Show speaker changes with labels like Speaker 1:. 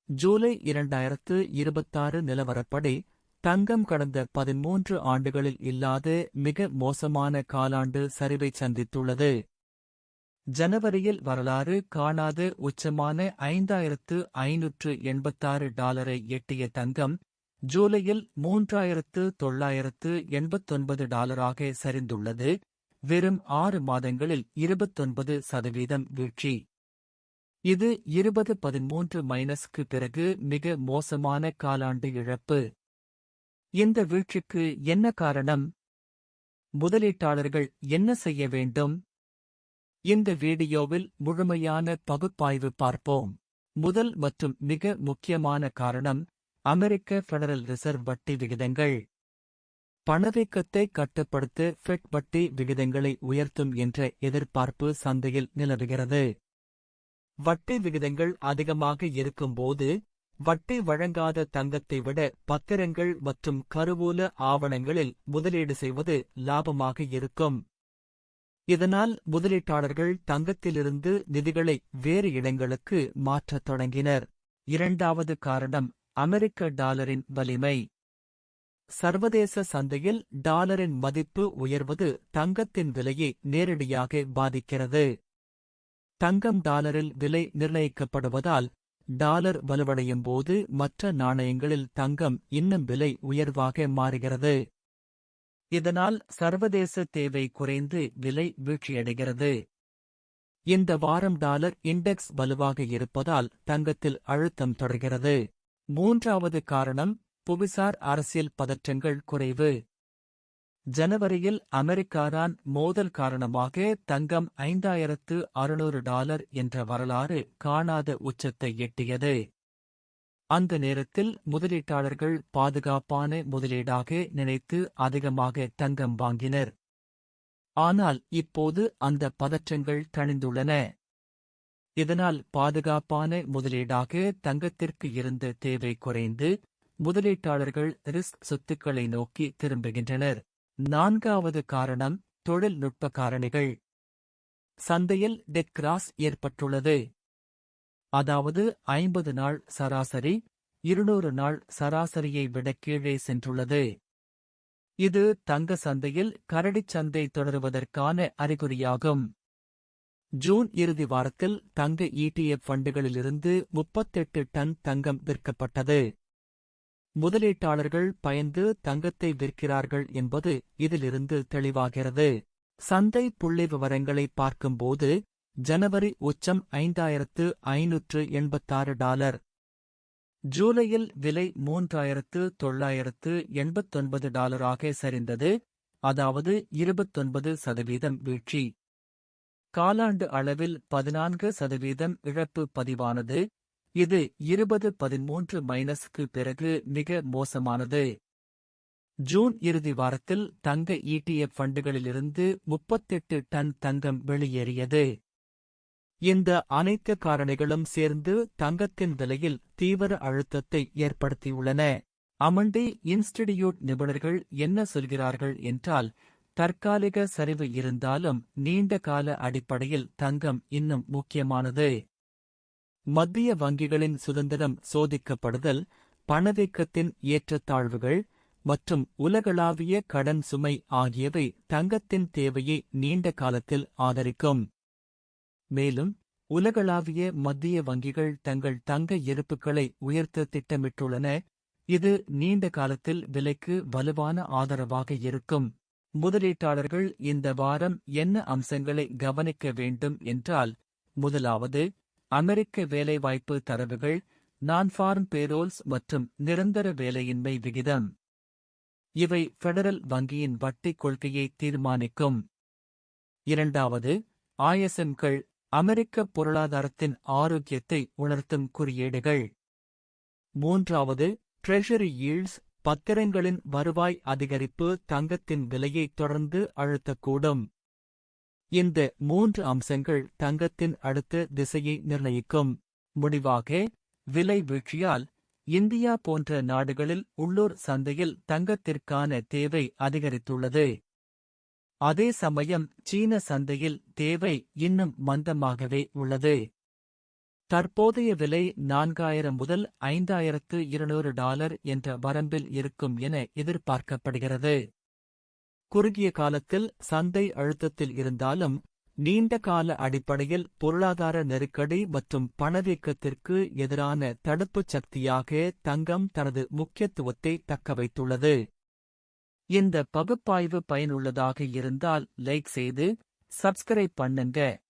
Speaker 1: ஜூலை 2026 நிலவரப்படி தங்கம் கடந்த 13 ஆண்டுகளில் இல்லாத மிக மோசமான காலாண்டு சரிவைச் சந்தித்துள்ளது. ஜனவரியில் வரலாறு காணாத உச்சமான $5,586 எட்டிய தங்கம் ஜூலையில் $3,989 சரிந்துள்ளது. வெறும் 6 மாதங்களில் 29% வீழ்ச்சி. இது 2013 பிறகு மிக மோசமான காலாண்டு இழப்பு. இந்த வீழ்ச்சிக்கு என்ன காரணம்? முதலீட்டாளர்கள் என்ன செய்ய வேண்டும்? இந்த வீடியோவில் முழுமையான பகுப்பாய்வு பார்ப்போம். முதல் மற்றும் மிக முக்கியமான காரணம் அமெரிக்க ஃபெடரல் ரிசர்வ் வட்டி விகிதங்கள். பணவீக்கத்தை கட்டுப்படுத்த ஃபெட் வட்டி விகிதங்களை உயர்த்தும் என்ற எதிர்பார்ப்பு சந்தையில் நிலவுகிறது. வட்டி விகிதங்கள் அதிகமாக இருக்கும்போது வட்டி வழங்காத தங்கத்தை விட பத்திரங்கள் மற்றும் கருவூல ஆவணங்களில் முதலீடு செய்வது லாபமாக இருக்கும். இதனால் முதலீட்டாளர்கள் தங்கத்திலிருந்து நிதிகளை வேறு இடங்களுக்கு மாற்றத் தொடங்கினர். இரண்டாவது காரணம் அமெரிக்க டாலரின் வலிமை. சர்வதேச சந்தையில் டாலரின் மதிப்பு உயர்வது தங்கத்தின் விலையை நேரடியாக பாதிக்கிறது. தங்கம் டாலரில் விலை நிர்ணயிக்கப்படுவதால் டாலர் வலுவடையும் போது மற்ற நாணயங்களில் தங்கம் இன்னும் விலை உயர்வாக மாறுகிறது. இதனால் சர்வதேச தேவை குறைந்து விலை வீழ்ச்சியடைகிறது. இந்த வாரம் டாலர் இண்டெக்ஸ் வலுவாக இருப்பதால் தங்கத்தில் அழுத்தம் தொடர்கிறது. மூன்றாவது காரணம் புவிசார் அரசியல் பதற்றங்கள் குறைவு. ஜனவரியில் அமெரிக்காரான் மோதல் காரணமாக தங்கம் $5,600 என்ற வரலாறு காணாத உச்சத்தை எட்டியது. அந்த நேரத்தில் முதலீட்டாளர்கள் பாதுகாப்பான முதலீடாக நினைத்து அதிகமாக தங்கம் வாங்கினர். ஆனால் இப்போது அந்த பதற்றங்கள் தணிந்துள்ளன. இதனால் பாதுகாப்பான முதலீடாக தங்கத்திற்கு இருந்த தேவை குறைந்து முதலீட்டாளர்கள் ரிஸ்க் சொத்துக்களை நோக்கி திரும்புகின்றனர். நான்காவது காரணம் தொழில்நுட்ப காரணிகள். சந்தையில் டெட் கிராஸ் ஏற்பட்டுள்ளது. அதாவது 50 நாள் சராசரி 200 நாள் சராசரியை விட கீழே சென்றுள்ளது. இது தங்க சந்தையில் கரடிச் சந்தை தொடருவதற்கான அறிகுறியாகும். ஜூன் இறுதி வாரத்தில் தங்க ETF ஃபண்டுகளிலிருந்து 38 டன் தங்கம் விற்கப்பட்டது. முதலீட்டாளர்கள் பயந்து தங்கத்தை விற்கிறார்கள் என்பது இதிலிருந்து தெளிவாகிறது. சந்தை புள்ளிவிவரங்களை பார்க்கும்போது ஜனவரி உச்சம் $5,586. ஜூலையில் விலை $3,989 சரிந்தது, அதாவது 29% வீழ்ச்சி. காலாண்டு அளவில் 14% இழப்பு பதிவானது. இது 2013 பிறகு மிக மோசமானது. ஜூன் இறுதி வாரத்தில் தங்க ETF ஃபண்டுகளிலிருந்து 38 டன் தங்கம் வெளியேறியது. இந்த அனைத்து காரணிகளும் சேர்ந்து தங்கத்தின் விலையில் தீவிர அழுத்தத்தை ஏற்படுத்தியுள்ளன. அமண்டி இன்ஸ்டிடியூட் நிபுணர்கள் என்ன சொல்கிறார்கள் என்றால், தற்காலிக சரிவு இருந்தாலும் நீண்ட கால அடிப்படையில் தங்கம் இன்னும் முக்கியமானது. மத்திய வங்கிகளின் சுதந்திரம் சோதிக்கப்படுதல், பணவீக்கத்தின் ஏற்றத்தாழ்வுகள் மற்றும் உலகளாவிய கடன் சுமை ஆகியவை தங்கத்தின் தேவையை நீண்ட காலத்தில் ஆதரிக்கும். மேலும் உலகளாவிய மத்திய வங்கிகள் தங்கள் தங்க இருப்புக்களை உயர்த்த திட்டமிட்டுள்ளன. இது நீண்ட காலத்தில் விலைக்கு வலுவான ஆதரவாக இருக்கும். முதலீட்டாளர்கள் இந்த வாரம் என்ன அம்சங்களை கவனிக்க வேண்டும் என்றால், முதலாவது அமெரிக்க வேலைவாய்ப்பு தரவுகள், நான்-ஃபார்ம் பேரோல்ஸ் மற்றும் நிரந்தர வேலையின்மை விகிதம். இவை ஃபெடரல் வங்கியின் வட்டிக் கொள்கையை தீர்மானிக்கும். இரண்டாவது ISM-கள், அமெரிக்க பொருளாதாரத்தின் ஆரோக்கியத்தை உணர்த்தும் குறியீடுகள். மூன்றாவது ட்ரெஷரி யீல்ட்ஸ், பத்திரங்களின் வருவாய் அதிகரிப்பு தங்கத்தின் விலையை தொடர்ந்து அழுத்தக்கூடும். இந்த 3 அம்சங்கள் தங்கத்தின் அடுத்த திசையை நிர்ணயிக்கும். முடிவாக, விலை வீழ்ச்சியால் இந்தியா போன்ற நாடுகளில் உள்ளூர் சந்தையில் தங்கத்திற்கான தேவை அதிகரித்துள்ளது. அதே சமயம் சீன சந்தையில் தேவை இன்னும் மந்தமாகவே உள்ளது. தற்போதைய விலை 4000 முதல் $5200 என்ற வரம்பில் இருக்கும் என எதிர்பார்க்கப்படுகிறது. குறுகிய காலத்தில் சந்தை அழுத்தத்தில் இருந்தாலும், நீண்ட கால அடிப்படையில் பொருளாதார நெருக்கடி மற்றும் பணவீக்கத்திற்கு எதிரான தடுப்புச் சக்தியாக தங்கம் தனது முக்கியத்துவத்தை தக்கவைத்துள்ளது. இந்த பகுப்பாய்வு பயனுள்ளதாக இருந்தால் லைக் செய்து, சப்ஸ்கிரைப் பண்ணுங்க.